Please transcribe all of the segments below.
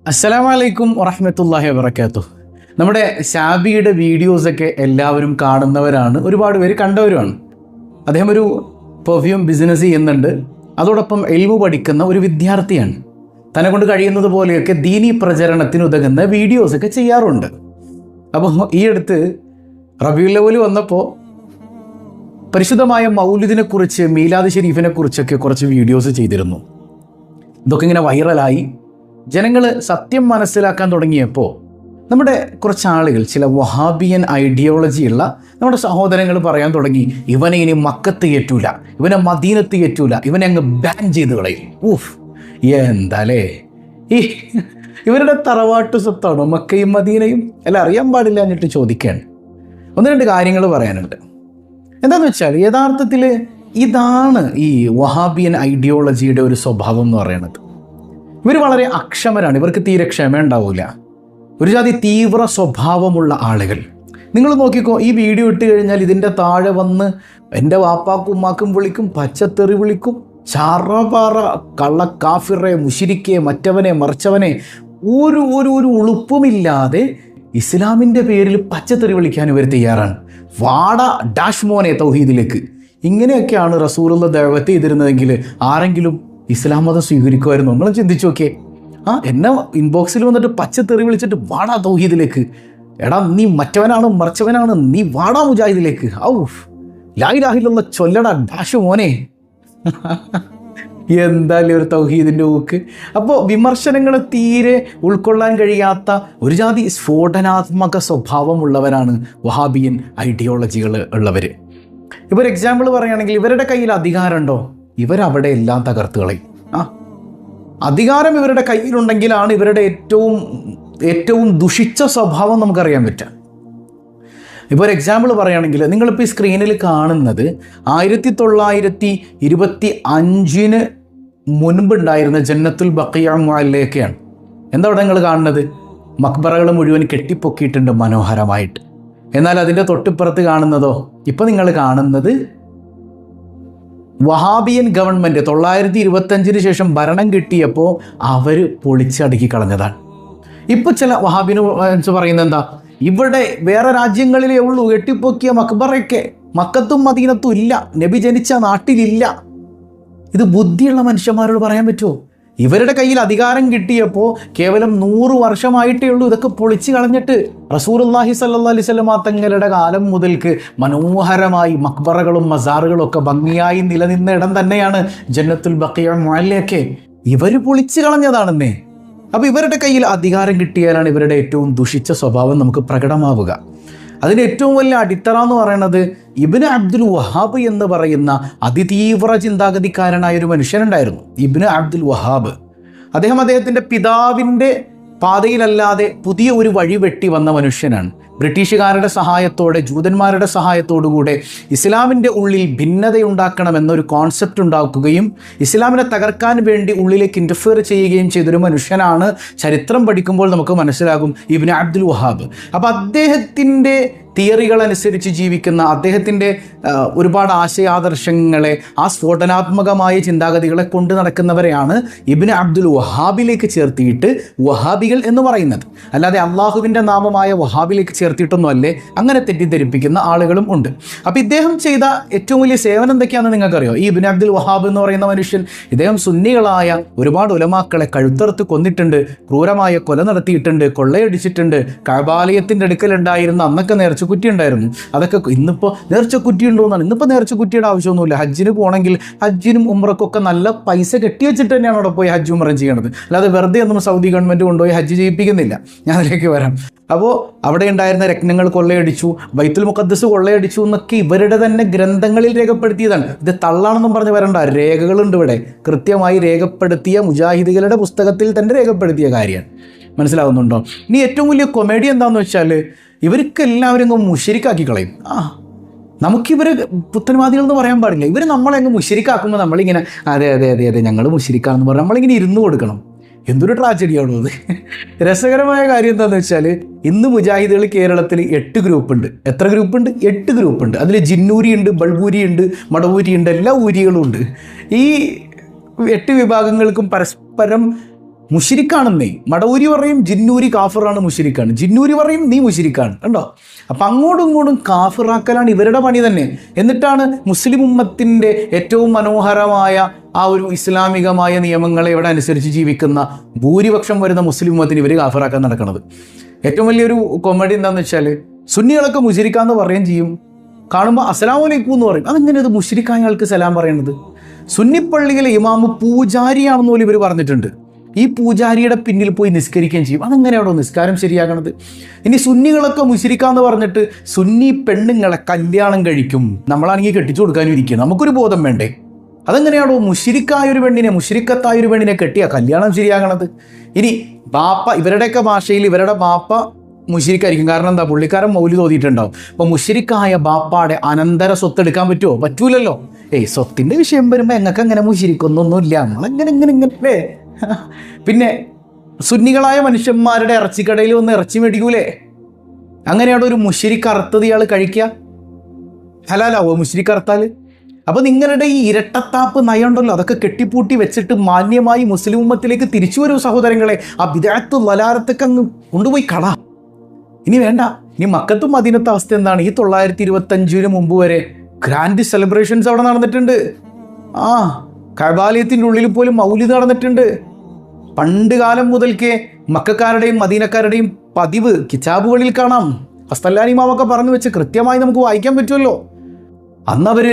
അസ്സലാമലൈക്കും വറഹ്മത്തുള്ളാഹി വബറകാതുഹു. നമ്മുടെ ഷാബിയുടെ വീഡിയോസൊക്കെ എല്ലാവരും കാണുന്നവരാണ്, ഒരുപാട് പേര് കണ്ടവരുമാണ്. അദ്ദേഹം ഒരു പെർഫ്യൂം ബിസിനസ് ചെയ്യുന്നുണ്ട്, അതോടൊപ്പം ഇൽമു പഠിക്കുന്ന ഒരു വിദ്യാർത്ഥിയാണ്. തന്നെ കൊണ്ട് കഴിയുന്നത് പോലെയൊക്കെ ദീനി പ്രചരണത്തിന് ഉതകുന്ന വീഡിയോസൊക്കെ ചെയ്യാറുണ്ട്. അപ്പോൾ ഈ അടുത്ത് റബീഉൽ അവ്വൽ വന്നപ്പോൾ പരിശുദ്ധമായ മൗലിദിനെക്കുറിച്ച്, മീലാദ് ഷരീഫിനെ കുറിച്ചൊക്കെ കുറച്ച് വീഡിയോസ് ചെയ്തിരുന്നു. ഇതൊക്കെ ഇങ്ങനെ വൈറലായി ജനങ്ങൾ സത്യം മനസ്സിലാക്കാൻ തുടങ്ങിയപ്പോൾ നമ്മുടെ കുറച്ച് ആളുകൾ, ചില വഹാബിയൻ ഐഡിയോളജിയുള്ള നമ്മുടെ സഹോദരങ്ങൾ പറയാൻ തുടങ്ങി, ഇവനെ ഇനി മക്കത്ത് കയറ്റൂല, ഇവനെ മദീനത്ത് കയറ്റൂല, ഇവനെ അങ്ങ് ബാൻ ചെയ്ത് കളയും. എന്താലേ ഇവരുടെ തറവാട്ട് സ്വത്താണോ മക്കയും മദീനയും? അല്ല, അറിയാൻ പാടില്ല എന്നിട്ട് ചോദിക്കുകയാണ്. ഒന്ന് രണ്ട് കാര്യങ്ങൾ പറയാനുണ്ട്. എന്താണെന്ന് വെച്ചാൽ യഥാർത്ഥത്തിൽ ഇതാണ് ഈ വഹാബിയൻ ഐഡിയോളജിയുടെ ഒരു സ്വഭാവം എന്ന് പറയുന്നത്. ഇവർ വളരെ അക്ഷമരാണ്, ഇവർക്ക് തീരെ ക്ഷമ ഉണ്ടാവില്ല. ഒരു ജാതി തീവ്ര സ്വഭാവമുള്ള ആളുകൾ. നിങ്ങൾ നോക്കിക്കോ, ഈ വീഡിയോ ഇട്ട് കഴിഞ്ഞാൽ ഇതിൻ്റെ താഴെ വന്ന് എൻ്റെ വാപ്പാക്കും ഉമ്മാക്കും വിളിക്കും, പച്ചത്തെറി വിളിക്കും, ചാറപാറ, കള്ള കാഫിറെ, മുശിരിക്കെ, മറ്റവനെ മറിച്ചവനെ, ഒരു ഒരു ഒരു ഉളുപ്പുമില്ലാതെ ഇസ്ലാമിൻ്റെ പേരിൽ പച്ചത്തെറി വിളിക്കാൻ ഇവർ തയ്യാറാണ്. വാട ഡാഷ് മോനെ തൗഹീദിലേക്ക്. ഇങ്ങനെയൊക്കെയാണ് റസൂലുള്ള ദഅവത്ത് ചെയ്തിരുന്നതെങ്കിൽ ആരെങ്കിലും ഇസ്ലാം മതം സ്വീകരിക്കുമായിരുന്നു? നിങ്ങൾ ചിന്തിച്ചു നോക്കിയേ. എന്നെ ഇൻബോക്സിൽ വന്നിട്ട് പച്ചത്തെറി വിളിച്ചിട്ട് വാടാ തൗഹീദിലേക്ക്, എടാ നീ മറ്റവനാണ് മറിച്ചവനാണ്, നീ വാടാ മുജാഹിദിലേക്ക്, ലാ ഇലാഹ ഇല്ലല്ലാഹ് ചൊല്ലടാ ഡാഷ് മോനെ. എന്തായാലും ഒരു തൗഹീദിൻ്റെ ഊക്ക്. അപ്പോൾ വിമർശനങ്ങളെ തീരെ ഉൾക്കൊള്ളാൻ കഴിയാത്ത ഒരു ജാതി സ്ഫോടനാത്മക സ്വഭാവമുള്ളവരാണ് വഹാബിയൻ ഐഡിയോളജികൾ ഉള്ളവർ. ഇപ്പോൾ ഒരു എക്സാമ്പിൾ പറയുകയാണെങ്കിൽ, ഇവരുടെ കയ്യിൽ അധികാരമുണ്ടോ? ഇവരവിടെ എല്ലാം തകർത്ത് കളയും. അധികാരം ഇവരുടെ കയ്യിലുണ്ടെങ്കിലാണ് ഇവരുടെ ഏറ്റവും ദുഷിച്ച സ്വഭാവം നമുക്കറിയാൻ പറ്റുക. ഇപ്പോൾ ഒരു എക്സാമ്പിൾ പറയുകയാണെങ്കിൽ, നിങ്ങളിപ്പോൾ ഈ സ്ക്രീനിൽ കാണുന്നത് 1925 മുൻപുണ്ടായിരുന്ന ജന്നത്തുൽ ബഖിയ മുഅല്ലയൊക്കെയാണ്. എന്താ അവിടെ നിങ്ങൾ കാണുന്നത്? മക്ബറകൾ മുഴുവൻ കെട്ടിപ്പൊക്കിയിട്ടുണ്ട് മനോഹരമായിട്ട്. എന്നാൽ അതിൻ്റെ തൊട്ടിപ്പുറത്ത് കാണുന്നതോ, ഇപ്പോൾ നിങ്ങൾ കാണുന്നത് വഹാബിയൻ ഗവൺമെൻറ് 925 ശേഷം ഭരണം കിട്ടിയപ്പോൾ അവർ പൊളിച്ചടുക്കി കളഞ്ഞതാണ്. ഇപ്പോൾ ചില വഹാബിന് പറയുന്നത് എന്താ, ഇവിടെ വേറെ രാജ്യങ്ങളിലേ ഉള്ളൂ കെട്ടിപ്പൊക്കിയ മക്ബറയൊക്കെ, മക്കത്തും മദീനത്തും ഇല്ല, നബി ജനിച്ച നാട്ടിലില്ല. ഇത് ബുദ്ധിയുള്ള മനുഷ്യന്മാരോട് പറയാൻ പറ്റുമോ? ഇവരുടെ കയ്യിൽ അധികാരം കിട്ടിയപ്പോൾ കേവലം 100 വർഷമായിട്ടേ ഉള്ളൂ ഇതൊക്കെ പൊളിച്ച് കളഞ്ഞിട്ട്. റസൂലുള്ളാഹി സ്വല്ലല്ലാഹി അലൈഹി വസല്ലം തങ്ങളുടെ കാലം മുതൽക്ക് മനോഹരമായി മക്ബറകളും മസാറുകളും ഒക്കെ ഭംഗിയായി നിലനിന്ന ഇടം തന്നെയാണ് ജന്നത്തുൽ ബഖിയ മുഅല്ലയൊക്കെ. ഇവർ പൊളിച്ച് കളഞ്ഞതാണെന്നേ. അപ്പോൾ ഇവരുടെ കയ്യിൽ അധികാരം കിട്ടിയാലാണ് ഇവരുടെ ഏറ്റവും ദുഷിച്ച സ്വഭാവം നമുക്ക് പ്രകടമാവുക. അതിൻ്റെ ഏറ്റവും വലിയ അടിത്തറ എന്ന് പറയുന്നത് ഇബ്നു അബ്ദുൽ വഹാബ് എന്ന് പറയുന്ന അതിതീവ്ര ചിന്താഗതിക്കാരനായ ഒരു മനുഷ്യനുണ്ടായിരുന്നു, ഇബ്നു അബ്ദുൽ വഹാബ്. അദ്ദേഹത്തിൻ്റെ പിതാവിൻ്റെ പാതയിലല്ലാതെ പുതിയ ഒരു വഴി വെട്ടി വന്ന മനുഷ്യനാണ്. ബ്രിട്ടീഷുകാരുടെ സഹായത്തോടെ, ജൂതന്മാരുടെ സഹായത്തോടുകൂടെ ഇസ്ലാമിൻ്റെ ഉള്ളിൽ ഭിന്നതയുണ്ടാക്കണമെന്നൊരു കോൺസെപ്റ്റ് ഉണ്ടാക്കുകയും ഇസ്ലാമിനെ തകർക്കാൻ വേണ്ടി ഉള്ളിലേക്ക് ഇൻ്റർഫിയർ ചെയ്യുകയും ചെയ്തൊരു മനുഷ്യനാണ്. ചരിത്രം പഠിക്കുമ്പോൾ നമുക്ക് മനസ്സിലാകും ഇബ്നു അബ്ദുൽ വഹാബ്. അപ്പോൾ അദ്ദേഹത്തിൻ്റെ തിയറികളനുസരിച്ച് ജീവിക്കുന്ന, അദ്ദേഹത്തിൻ്റെ ഒരുപാട് ആശയാദർശങ്ങളെ, ആ സ്ഫോടനാത്മകമായ ചിന്താഗതികളെ കൊണ്ട് നടക്കുന്നവരെയാണ് ഇബ്നു അബ്ദുൽ വഹാബിലേക്ക് ചേർത്തിയിട്ട് വഹാബികൾ എന്ന് പറയുന്നത്. അല്ലാതെ അള്ളാഹുവിൻ്റെ നാമമായ വഹാബിലേക്ക് ചേർത്തിയിട്ടൊന്നും അല്ലേ, അങ്ങനെ തെറ്റിദ്ധരിപ്പിക്കുന്ന ആളുകളും ഉണ്ട്. അപ്പോൾ ഇദ്ദേഹം ചെയ്ത ഏറ്റവും വലിയ സേവനം എന്തൊക്കെയാണെന്ന് നിങ്ങൾക്കറിയോ? ഈ ഇബ്നു അബ്ദുൽ വഹാബ് എന്ന് പറയുന്ന മനുഷ്യൻ, ഇദ്ദേഹം സുന്നികളായ ഒരുപാട് ഉലമാക്കളെ കഴുത്തറുത്ത് കൊന്നിട്ടുണ്ട്, ക്രൂരമായ കൊല നടത്തിയിട്ടുണ്ട്, കൊള്ളയടിച്ചിട്ടുണ്ട്. കഅബാലയത്തിൻ്റെ അടുക്കലുണ്ടായിരുന്ന അന്നൊക്കെ നേർച്ചക്കുറ്റി ഉണ്ടായിരുന്നു. അതൊക്കെ ഇന്നിപ്പോൾ നേർച്ചക്കുറ്റി ഉണ്ടോ എന്നാണ്. ഇന്നിപ്പോൾ നേർച്ചക്കുറ്റിയുടെ ആവശ്യമൊന്നുമില്ല. ഹജ്ജിന് പോകണമെങ്കിൽ ഹജ്ജിനും ഉംറക്കൊക്കെ നല്ല പൈസ കെട്ടി വെച്ചിട്ട് തന്നെയാണ് അവിടെ പോയി ഹജ്ജ് ഉംറ ചെയ്യണത്. അല്ലാതെ വെറുതെ ഒന്നും സൗദി ഗവൺമെൻറ് കൊണ്ടുപോയി ഹജ്ജ് ചെയ്യിപ്പിക്കുന്നില്ല. ഞാൻ അതിലേക്ക് വരാം. അപ്പോൾ അവിടെ ഉണ്ടായിരുന്ന രത്നങ്ങൾ കൊള്ളയടിച്ചു, ബൈത്തുൽ മുഖദ്ദസ് കൊള്ളയടിച്ചു എന്നൊക്കെ ഇവരുടെ തന്നെ ഗ്രന്ഥങ്ങളിൽ രേഖപ്പെടുത്തിയതാണ്. ഇത് തള്ളാണെന്നും പറഞ്ഞ് വരണ്ട, രേഖകളുണ്ട് ഇവിടെ. കൃത്യമായി രേഖപ്പെടുത്തിയ മുജാഹിദുകളുടെ പുസ്തകത്തിൽ തന്നെ രേഖപ്പെടുത്തിയ കാര്യമാണ്. മനസ്സിലാവുന്നുണ്ടോ? ഇനി ഏറ്റവും വലിയ കൊമേഡി എന്താണെന്ന് വെച്ചാൽ, ഇവർക്ക് എല്ലാവരും അങ്ങ് മുശരിക്കാക്കി കളയും. നമുക്കിവർ പുത്തൻവാദികൾ എന്ന് പറയാൻ പാടില്ല. ഇവർ നമ്മളെ അങ്ങ് മുശരിക്കാക്കുമ്പോൾ നമ്മളിങ്ങനെ അതെ അതെ അതെ അതെ ഞങ്ങൾ മുശരിക്കാണെന്ന് പറഞ്ഞാൽ നമ്മളിങ്ങനെ ഇരുന്ന് കൊടുക്കണം. എന്തൊരു ട്രാജഡിയാണോ അത്. രസകരമായ കാര്യം എന്താണെന്ന് വെച്ചാൽ, ഇന്ന് മുജാഹിദുകൾ കേരളത്തിൽ 8 ഗ്രൂപ്പുണ്ട്. എത്ര ഗ്രൂപ്പുണ്ട്? 8 ഗ്രൂപ്പുണ്ട്. അതിൽ ജിന്നൂരി ഉണ്ട്, ബൾബൂരി ഉണ്ട്, മടവൂരി ഉണ്ട്, എല്ലാ ഊരികളും ഉണ്ട്. ഈ 8 വിഭാഗങ്ങൾക്കും പരസ്പരം മുഷിരിക്കാണെന്നേ. മടവൂരി പറയും ജിന്നൂരി കാഫിറാണ്, മുഷിരിക്കാണ്. ജിന്നൂരി പറയും നീ മുഷിരിക്കാണ്. കണ്ടോ? അപ്പം അങ്ങോട്ടും ഇങ്ങോട്ടും കാഫിറാക്കലാണ് ഇവരുടെ പണി തന്നെ. എന്നിട്ടാണ് മുസ്ലിം ഉമ്മത്തിൻ്റെ ഏറ്റവും മനോഹരമായ ആ ഒരു ഇസ്ലാമികമായ നിയമങ്ങളെ ഇവിടെ അനുസരിച്ച് ജീവിക്കുന്ന ഭൂരിപക്ഷം വരുന്ന മുസ്ലിം ഉമ്മത്തിന് ഇവർ കാഫിറാക്കാൻ നടക്കുന്നത്. ഏറ്റവും വലിയൊരു കോമഡി എന്താണെന്ന് വെച്ചാൽ, സുന്നികളൊക്കെ മുഷിരിക്കാന്ന് പറയുകയും ചെയ്യും, കാണുമ്പോൾ അസ്സലാമു അലൈക്കും എന്ന് പറയും. അതെങ്ങനെ ഇത് മുഷിരിക്കായ ആൾക്ക് സലാം പറയുന്നത്? സുന്നിപ്പള്ളിയിലെ ഇമാമ് പൂജാരിയാണെന്ന് പോലും ഇവർ പറഞ്ഞിട്ടുണ്ട്. ഈ പൂജാരിയുടെ പിന്നിൽ പോയി നിസ്കരിക്കുകയും ചെയ്യും. അതെങ്ങനെയാണോ നിസ്കാരം ശരിയാകണത്? ഇനി സുന്നികളൊക്കെ മുശ്രിക്കാന്ന് പറഞ്ഞിട്ട് സുന്നി പെണ്ണുങ്ങളെ കല്യാണം കഴിക്കും, നമ്മളാണെങ്കിൽ കെട്ടിച്ചു കൊടുക്കാനും ഇരിക്കുക, നമുക്കൊരു ബോധം വേണ്ടേ? അതെങ്ങനെയാണോ മുശ്രിക്കായൊരു പെണ്ണിനെ, മുശ്രിക്കത്തായൊരു പെണ്ണിനെ കെട്ടിയ കല്യാണം ശരിയാകണത്? ഇനി ബാപ്പ, ഇവരുടെയൊക്കെ ഭാഷയിൽ ഇവരുടെ ബാപ്പ മുശ്രിക്കായിരിക്കും. കാരണം എന്താ? പുള്ളിക്കാരൻ മൗലിദ് ഓതിയിട്ടുണ്ടാവും. അപ്പോൾ മുശ്രിക്കായ ബാപ്പാടെ അനന്തര സ്വത്ത് എടുക്കാൻ പറ്റുമോ? പറ്റൂലല്ലോ. സ്വത്തിൻ്റെ വിഷയം വരുമ്പോൾ ഞങ്ങൾക്ക് അങ്ങനെ മുശ്രിക്കൊന്നൊന്നുമില്ല, നമ്മളെങ്ങനെ ഇങ്ങനെ. പിന്നെ സുന്നികളായ മനുഷ്യന്മാരുടെ ഇറച്ചിക്കടയിൽ വന്ന് ഇറച്ചി മേടിക്കൂലേ? അങ്ങനെയാണ് ഒരു മുശ്രിക്ക് അറുത്തത് ഇയാൾ കഴിക്കുക? ഹലാലാവോ മുശ്രിക്ക് അറുത്താൽ? അപ്പോൾ നിങ്ങളുടെ ഈ ഇരട്ടത്താപ്പ് നയമുണ്ടല്ലോ, അതൊക്കെ കെട്ടിപ്പൂട്ടി വെച്ചിട്ട് മാന്യമായി മുസ്ലിം ഉമ്മത്തിലേക്ക് തിരിച്ചു വരൂ സഹോദരങ്ങളെ. ആ ബിദഅത്ത് വലാരത്തൊക്കെ അങ്ങ് കൊണ്ടുപോയി കള. ഇനി വേണ്ട. ഇനി മക്കത്തും മദീനത്തെ അവസ്ഥ എന്താണ്? ഈ 925 മുമ്പ് വരെ ഗ്രാൻഡ് സെലിബ്രേഷൻസ് അവിടെ നടന്നിട്ടുണ്ട്. കഅബാലയത്തിൻ്റെ ഉള്ളിൽ പോലും മൗലിദ് നടന്നിട്ടുണ്ട്. പണ്ട് കാലം മുതൽക്കേ മക്കക്കാരുടെയും മദീനക്കാരുടെയും പതിവ് കിതാബുകളിൽ കാണാം. ഖസ്തലാനി ഇമാമൊക്കെ പറഞ്ഞു വെച്ച് കൃത്യമായി നമുക്ക് വായിക്കാൻ പറ്റുമല്ലോ. അന്നവർ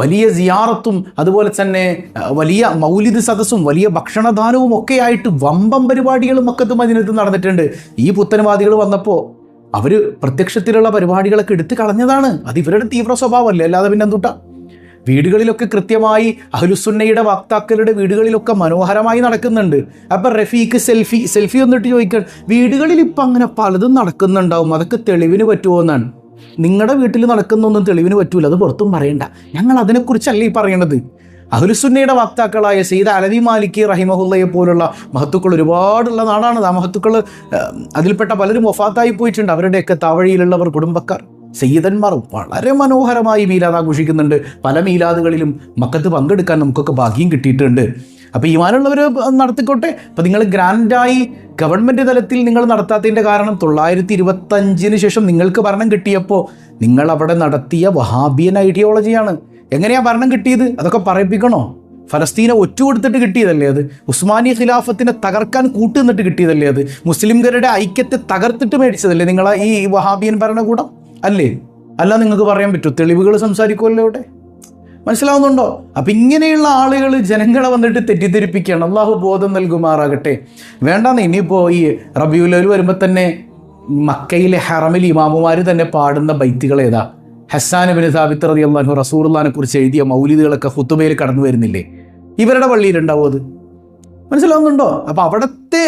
വലിയ സിയാറത്തും അതുപോലെ തന്നെ വലിയ മൗലിദ് സദസ്സും വലിയ ഭക്ഷണദാനവും ഒക്കെ ആയിട്ട് വമ്പം പരിപാടികളും മക്കത്തും മദീനത്തും നടന്നിട്ടുണ്ട്. ഈ പുത്തൻവാദികൾ വന്നപ്പോൾ അവർ പ്രത്യക്ഷത്തിലുള്ള പരിപാടികളൊക്കെ എടുത്തു കളഞ്ഞതാണ്. അത് ഇവരുടെ തീവ്ര സ്വഭാവമല്ലേ, അല്ലാതെ പിന്നെ എന്തുട്ടാ? വീടുകളിലൊക്കെ കൃത്യമായി അഹ്ലുസുന്നയുടെ വക്താക്കളുടെ വീടുകളിലൊക്കെ മനോഹരമായി നടക്കുന്നുണ്ട്. അപ്പം റഫീഖ് സെൽഫി വന്നിട്ട് ചോദിക്കാൻ, വീടുകളിൽ ഇപ്പം അങ്ങനെ പലതും നടക്കുന്നുണ്ടാവും, അതൊക്കെ തെളിവിന് പറ്റുമോ എന്നാണ്. നിങ്ങളുടെ വീട്ടിൽ നടക്കുന്നൊന്നും തെളിവിന് പറ്റൂല, അത് പുറത്തും പറയണ്ട. ഞങ്ങൾ അതിനെക്കുറിച്ചല്ല ഈ പറയണത്. അഹ്ലുസുന്നയുടെ വക്താക്കളായ സയ്യിദ് അലവി മാലിക്കി റഹിമഹുല്ലയെ പോലുള്ള മഹത്തുക്കൾ ഒരുപാടുള്ള നാടാണ്. ആ മഹത്തുക്കൾ അതിൽപ്പെട്ട പലരും വഫാത്തായി പോയിട്ടുണ്ട്. അവരുടെയൊക്കെ താവഴിയിലുള്ളവർ, കുടുംബക്കാർ, സയ്യിദന്മാർ വളരെ മനോഹരമായി മീലാദ് ആഘോഷിക്കുന്നുണ്ട്. പല മീലാദുകളിലും മക്കത്ത് പങ്കെടുക്കാൻ നമുക്കൊക്കെ ഭാഗ്യം കിട്ടിയിട്ടുണ്ട്. അപ്പോൾ ഈമാനുള്ളവർ നടത്തിക്കോട്ടെ. അപ്പോൾ നിങ്ങൾ ഗ്രാൻഡായി ഗവൺമെൻറ് തലത്തിൽ നിങ്ങൾ നടത്താത്തതിൻ്റെ കാരണം 925 ശേഷം നിങ്ങൾക്ക് ഭരണം കിട്ടിയപ്പോൾ നിങ്ങൾ അവിടെ നടത്തിയ വഹാബിയൻ ഐഡിയോളജിയാണ്. എങ്ങനെയാണ് ഭരണം കിട്ടിയത്? അതൊക്കെ പറയിപ്പിക്കണോ? ഫലസ്തീനെ ഒറ്റുകൊടുത്തിട്ട് കിട്ടിയതല്ലേ അത്? ഉസ്മാനി ഖിലാഫത്തിനെ തകർക്കാൻ കൂട്ടുനിന്നിട്ട് കിട്ടിയതല്ലേ അത്? മുസ്ലിംകളുടെ ഐക്യത്തെ തകർത്തിട്ട് മേടിച്ചതല്ലേ നിങ്ങളെ ഈ വഹാബിയൻ ഭരണകൂടം അല്ലേ? അല്ല, നിങ്ങൾക്ക് പറയാൻ പറ്റുമോ? തെളിവുകൾ സംസാരിക്കുമല്ലോ ഇവിടെ. മനസ്സിലാവുന്നുണ്ടോ? അപ്പം ഇങ്ങനെയുള്ള ആളുകൾ ജനങ്ങളെ വന്നിട്ട് തെറ്റിദ്ധരിപ്പിക്കുകയാണ്. അള്ളാഹു ബോധം നൽകുമാറാകട്ടെ. വേണ്ടാന്ന്. ഇനിയിപ്പോൾ ഈ റബീഉൽ അവ്വൽ വരുമ്പോൾ തന്നെ മക്കയിലെ ഹറമിൽ ഇമാമുമാർ തന്നെ പാടുന്ന ബൈത്തുകൾ ഏതാ? ഹസ്സാൻ ഇബ്നു സാബിത്ത് റളിയല്ലാഹു അൻഹു റസൂലുള്ളാഹിനെ കുറിച്ച് എഴുതിയ മൗലിദുകളൊക്കെ ഖുതുബയിൽ കടന്നു വരുന്നില്ലേ? ഇവരുടെ പള്ളിയിലുണ്ടാവും അത്. മനസ്സിലാവുന്നുണ്ടോ? അപ്പോൾ അവിടുത്തെ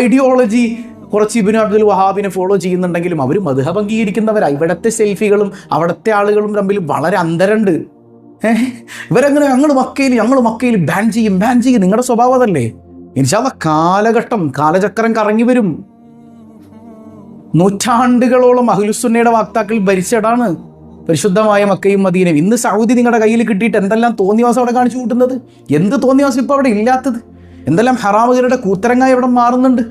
ഐഡിയോളജി കുറച്ച് ഇബ്നു അബ്ദുൽ വഹാബിനെ ഫോളോ ചെയ്യുന്നുണ്ടെങ്കിലും അവർ മദ്ഹബ് അംഗീകരിക്കുന്നവരാണ്. ഇവിടുത്തെ സെൽഫികളും അവിടുത്തെ ആളുകളും തമ്മിൽ വളരെ അന്തരമുണ്ട്. ഇവരങ്ങനെ ഞങ്ങൾ മക്കയിൽ ബാൻ ചെയ്യും. നിങ്ങളുടെ സ്വഭാവം അതല്ലേ? ഇൻഷാ അല്ലാഹ് കാലചക്രം കറങ്ങി വരും. നൂറ്റാണ്ടുകളോളം അഹ്ലുസുന്നയുടെ വക്താക്കൾ ഭരിച്ചതാണ് പരിശുദ്ധമായ മക്കയും മദീനയും. ഇന്ന് സൗദി നിങ്ങളുടെ കയ്യിൽ കിട്ടിയിട്ട് എന്തെല്ലാം തോന്നിവാസം അവിടെ കാണിച്ചു കൂട്ടുന്നത്? എന്ത് തോന്നിവാസം ഇപ്പോൾ അവിടെ ഇല്ലാത്തത്? എന്തെല്ലാം ഹറാമുകളുടെ കൂത്തരങ്ങായി അവിടെ മാറുന്നുണ്ട്.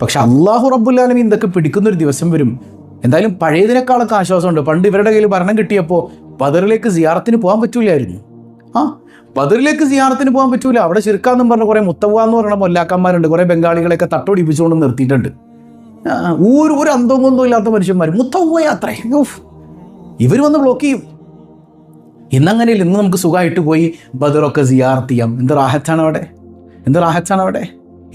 പക്ഷെ അല്ലാഹു റബ്ബുൽ ആലമീൻ ഇതൊക്കെ പിടിക്കുന്നൊരു ദിവസം വരും. എന്തായാലും പഴയതിനേക്കാളൊക്കെ ആശ്വാസമുണ്ട്. പണ്ട് ഇവരുടെ കയ്യിൽ ഭരണം കിട്ടിയപ്പോൾ ബദറിലേക്ക് സിയാറത്തിന് പോകാൻ പറ്റൂലായിരുന്നു. ബദറിലേക്ക് സിയാറത്തിന് പോകാൻ പറ്റൂല. അവിടെ ശിർക്കാന്നും പറഞ്ഞ കുറേ മുത്തവ്വ എന്ന് പറയുന്ന മൊല്ലാക്കന്മാരുണ്ട്. കുറേ ബംഗാളികളെയൊക്കെ തട്ടോടിപ്പിച്ചുകൊണ്ട് നിർത്തിയിട്ടുണ്ട്. ഒരു അന്തവും കൊന്തവും ഇല്ലാത്ത മനുഷ്യന്മാർ മുത്തവ്വ യാത്ര ഇവർ വന്ന് ബ്ലോക്ക് ചെയ്യും. ഇന്നങ്ങനെയില്ല. ഇന്ന് നമുക്ക് സുഖമായിട്ട് പോയി ബദറൊക്കെ സിയാറത്ത് ചെയ്യാം. എന്ത് റാഹത്താണ് അവിടെ.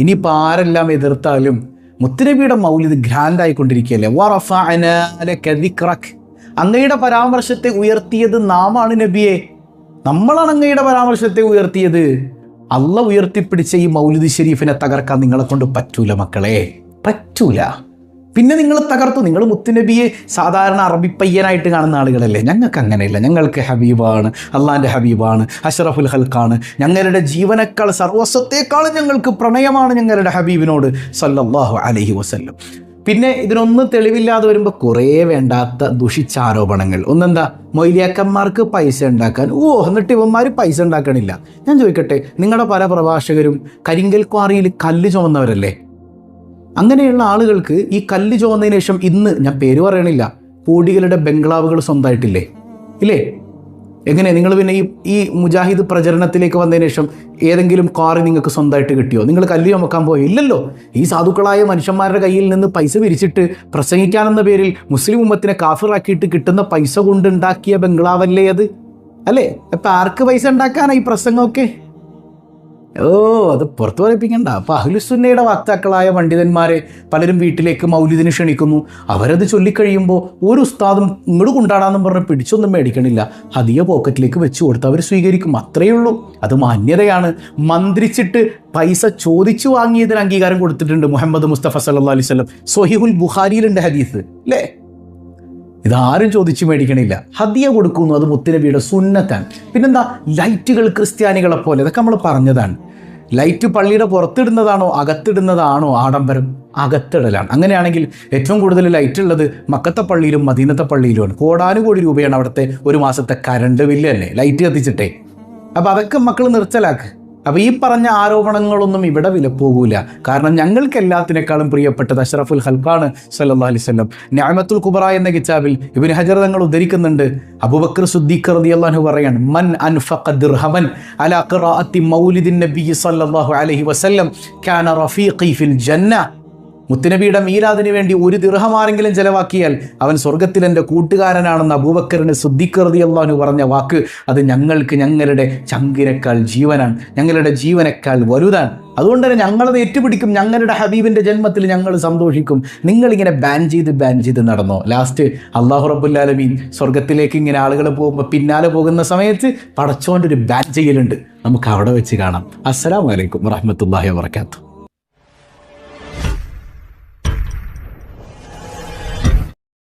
ഇനിയിപ്പോൾ ആരെല്ലാം എതിർത്താലും മുത്തുനബിയുടെ മൗലിദ് ഗ്രാൻഡ് ആയിക്കൊണ്ടിരിക്കുകയല്ലേ. വറഫഅനാ ലക ദിക്റക്, അങ്ങയുടെ പരാമർശത്തെ ഉയർത്തിയത് നാമാണ് നബിയെ. നമ്മളാണ് അങ്ങയുടെ പരാമർശത്തെ ഉയർത്തിയത്. അള്ളാഹ് ഉയർത്തിപ്പിടിച്ച ഈ മൗലിദ് ഷരീഫിനെ തകർക്കാൻ നിങ്ങളെ കൊണ്ട് പറ്റൂല മക്കളെ, പറ്റൂല. പിന്നെ നിങ്ങൾ തകർത്തു. നിങ്ങൾ മുത്തുനബിയെ സാധാരണ അറബി പയ്യനായിട്ട് കാണുന്ന ആളുകളല്ലേ. ഞങ്ങൾക്ക് അങ്ങനെയില്ല. ഞങ്ങൾക്ക് ഹബീബാണ്, അള്ളാഹിൻ്റെ ഹബീബാണ്, അഷ്റഫുൽ ഖൽഖാണ്. ഞങ്ങളുടെ ജീവനേക്കാൾ സർവസ്വത്തേക്കാളും ഞങ്ങൾക്ക് പ്രണയമാണ് ഞങ്ങളുടെ ഹബീബിനോട് സല്ലല്ലാഹു അലൈഹി വസല്ലം. പിന്നെ ഇതിനൊന്നും തെളിവില്ലാതെ വരുമ്പോൾ കുറേ വേണ്ടാത്ത ദുഷിച്ചാരോപണങ്ങൾ. ഒന്നെന്താ, മൊയ്ലിയാക്കന്മാർക്ക് പൈസ ഉണ്ടാക്കാൻ, എന്നിട്ട് ഇവന്മാർ പൈസ ഉണ്ടാക്കണില്ല. ഞാൻ ചോദിക്കട്ടെ, നിങ്ങളുടെ പല പ്രഭാഷകരും കരിങ്കൽ ക്വാറിയിൽ കല്ല് ചുമന്നവരല്ലേ? അങ്ങനെയുള്ള ആളുകൾക്ക് ഈ കല്ല് ചുമന്നതിന് ശേഷം ഇന്ന്, ഞാൻ പേര് പറയണില്ല, കോടികളുടെ ബംഗ്ലാവുകൾ സ്വന്തമായിട്ടില്ലേ? ഇല്ലേ? എങ്ങനെ നിങ്ങൾ പിന്നെ ഈ മുജാഹിദ് പ്രചരണത്തിലേക്ക് വന്നതിന് ശേഷം ഏതെങ്കിലും കാറ് നിങ്ങൾക്ക് സ്വന്തമായിട്ട് കിട്ടിയോ? നിങ്ങൾ കല്ല് ചുമക്കാൻ പോയോ? ഇല്ലല്ലോ. ഈ സാധുക്കളായ മനുഷ്യന്മാരുടെ കയ്യിൽ നിന്ന് പൈസ പിരിച്ചിട്ട് പ്രസംഗിക്കാനെന്ന പേരിൽ മുസ്ലിം ഉമ്മത്തിനെ കാഫിറാക്കിയിട്ട് കിട്ടുന്ന പൈസ കൊണ്ടുണ്ടാക്കിയ ബംഗ്ലാവല്ലേ അത്? അല്ലേ? അപ്പം ആർക്ക് പൈസ ഉണ്ടാക്കാനാണ് ഈ പ്രസംഗമൊക്കെ? അത് പുറത്തു പറയിപ്പിക്കണ്ട. അപ്പോൾ അഹ്ലുസുന്നയുടെ വക്താക്കളായ പണ്ഡിതന്മാരെ പലരും വീട്ടിലേക്ക് മൗലിദിന് ക്ഷണിക്കുന്നു. അവരത് ചൊല്ലിക്കഴിയുമ്പോൾ ഒരു ഉസ്താദും ഇങ്ങോട്ട് കൊണ്ടാടാന്നും പറഞ്ഞ് പിടിച്ചൊന്നും മേടിക്കണില്ല. ഹദിയ പോക്കറ്റിലേക്ക് വെച്ച് കൊടുത്ത് അവർ സ്വീകരിക്കും. അത്രയേ ഉള്ളൂ. അത് മാന്യതയാണ്. മന്ത്രിച്ചിട്ട് പൈസ ചോദിച്ചു വാങ്ങിയതിന് അംഗീകാരം കൊടുത്തിട്ടുണ്ട് മുഹമ്മദ് മുസ്തഫ സല്ലല്ലാഹു അലൈഹി വസല്ലം. സ്വഹീഹുൽ ബുഖാരിയിലുണ്ട് ഹദീസ്, അല്ലേ? ഇതാരും ചോദിച്ചു മേടിക്കണില്ല. ഹദിയ കൊടുക്കുന്നു, അത് മുത്തുനബിയുടെ സുന്നത്താണ്. പിന്നെന്താ, ലൈറ്റുകൾ ക്രിസ്ത്യാനികളെ പോലെ, ഇതൊക്കെ നമ്മൾ പറഞ്ഞതാണ്. ലൈറ്റ് പള്ളിയുടെ പുറത്തിടുന്നതാണോ അകത്തിടുന്നതാണോ ആഡംബരം? അകത്തിടലാണ്. അങ്ങനെയാണെങ്കിൽ ഏറ്റവും കൂടുതൽ ലൈറ്റ് ഉള്ളത് മക്കത്തെ പള്ളിയിലും മദീനത്തെ പള്ളിയിലുമാണ്. കോടാനുകോടി രൂപയാണ് അവിടുത്തെ ഒരു മാസത്തെ കറണ്ട് ബില്ല് തന്നെ, ലൈറ്റ് കത്തിച്ചിട്ടേ. അപ്പോൾ അതൊക്കെ മക്കൾ നിർത്തലാക്ക്. അപ്പോൾ ഈ പറഞ്ഞ ആരോപണങ്ങളൊന്നും ഇവിടെ വിലപ്പോകൂല. കാരണം ഞങ്ങൾക്ക് എല്ലാത്തിനേക്കാളും പ്രിയപ്പെട്ടത് അഷ്റഫുൽ ഖൽഖാണ് സല്ലല്ലാഹു അലൈഹി വസല്ലം. നിഅമത്തുൽ കുബ്ര എന്ന കിതാബിൽ ഇബ്നു ഹജർ തങ്ങൾ ഉദ്ധരിക്കുന്നുണ്ട്. അബൂബക്കർ സിദ്ദീഖ് റളിയല്ലാഹു അൻഹു പറയാണ്, മൻ അൻഫഖ ദിർഹമൻ അലാ ഖിറാഅത്തി മൗലിദിൻ നബി സല്ലല്ലാഹു അലൈഹി വസല്ലം കാന റഫീഖി ഫിൽ ജന്ന. മുത്തുനബിയുടെ മീലാദിന് വേണ്ടി ഒരു ദിർഹമാരെങ്കിലും ചെലവാക്കിയാൽ അവൻ സ്വർഗത്തിൽ എൻ്റെ കൂട്ടുകാരനാണെന്ന് അബൂബക്കറിന് സിദ്ദീഖ് റളിയല്ലാഹു അൻഹു പറഞ്ഞ വാക്ക്, അത് ഞങ്ങൾക്ക് ഞങ്ങളുടെ ചങ്കിനേക്കാൾ ജീവനാണ്, ഞങ്ങളുടെ ജീവനേക്കാൾ വലുതാണ്. അതുകൊണ്ട് തന്നെ ഞങ്ങളത് ഏറ്റുപിടിക്കും. ഞങ്ങളുടെ ഹബീബിൻ്റെ ജന്മത്തിൽ ഞങ്ങൾ സന്തോഷിക്കും. നിങ്ങളിങ്ങനെ ബാൻ ചെയ്ത് നടന്നോ? ലാസ്റ്റ് അല്ലാഹു റബ്ബുൽ ആലമീൻ സ്വർഗത്തിലേക്ക് ഇങ്ങനെ ആളുകൾ പോകുമ്പോൾ പിന്നാലെ പോകുന്ന സമയത്ത് പടച്ചോൻ്റെ ഒരു ബാൻ ചെയ്യലുണ്ട്. നമുക്ക് അവിടെ വെച്ച് കാണാം. അസ്സലാമു അലൈക്കും വറഹ്മത്തുള്ളാഹി വബറകാതുഹു.